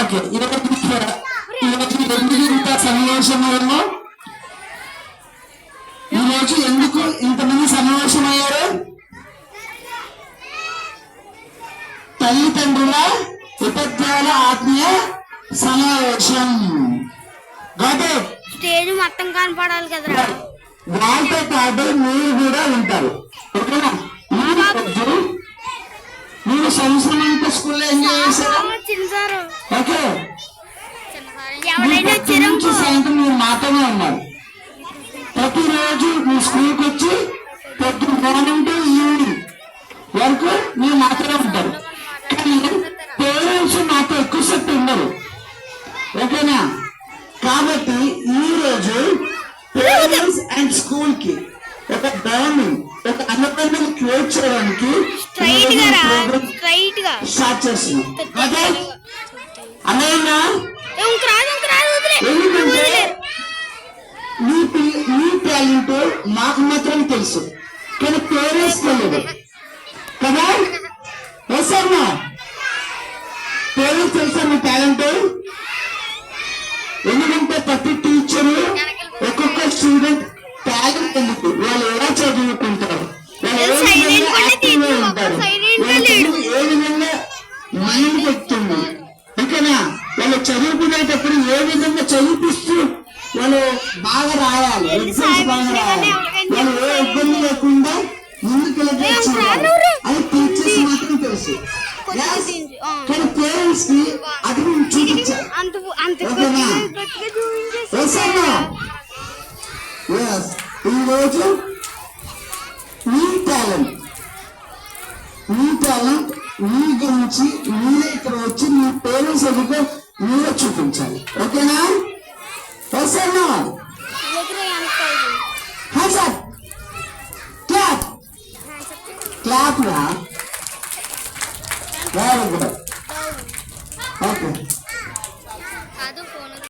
Okay, ఈరోజు ఎందుకు ఇంత సమావేశమయ్యాము? ఈరోజు ఎందుకు ఇంతమంది సమావేశమయ్యారు? తల్లిదండ్రుల ఉపాధ్యాయుల ఆత్మీయ సమావేశం. స్టేజ్ మొత్తం కనపడాలి కదా. వాళ్ళతో పాటు మీరు కూడా ఉంటారు. ఓకేనా? మీరు సంవత్సరం అంతా స్కూల్లో ఎంజాయ్ చేశారు. ఓకే, సాయంత్రం మీరు మాత్రమే ఉన్నారు. ప్రతిరోజు మీ స్కూల్కి వచ్చి ప్రతి మార్నింగ్ టు ఈవినింగ్ వరకు మీరు మాత్రమే ఉంటారు. కానీ పేరెంట్స్ మాతో ఎక్కువసేపు ఉండరు. ఓకేనా? కాబట్టి ఈ రోజు పేరెంట్స్ అండ్ స్కూల్ కి ఒక బాండింగ్, ఒక అనుబంధం క్రియేట్ చేయడానికి స్టార్ట్ చేస్తున్నాం. అదే అన్నయ్య, ఎందుకంటే మీ టాలెంట్ మాకు మాత్రం తెలుసు, కానీ పేరెంట్స్ తెలియదు కదా. వేసమ్మా, పేరెంట్స్ తెలుసా మీ టాలెంట్? ఎందుకంటే ప్రతి టీచరు ఒక్కొక్క స్టూడెంట్ టాలెంట్ ఎందుకు, వాళ్ళు ఎలా చదువుకుంటారు, వాళ్ళు ఏ విధంగా యాక్టివ్గా ఉంటారు, ఏ విధంగా మైండ్ పెడుతుంది, ఓకేనా? వాళ్ళు చదువుకునేటప్పుడు ఏ విధంగా చదివిపిస్తూ వాళ్ళు బాగా రాయాలి, ఎగ్జామ్స్ బాగా రాయాలి, వాళ్ళు ఏ ఇబ్బంది లేకుండా ముందుకు అది టీచర్స్ మాత్రం తెలుసు. కానీ పేరెంట్స్ కి అది మేము చూపించాలి. ఈరోజు మీ టాలెంట్ మీ గురించి మీరే ఇక్కడ వచ్చి మీ పేరెంట్స్ ఎదుగు మీరే చూపించాలి. ఓకేనా? వస్తాను. క్లాప్ రా. Very good. ఓకే.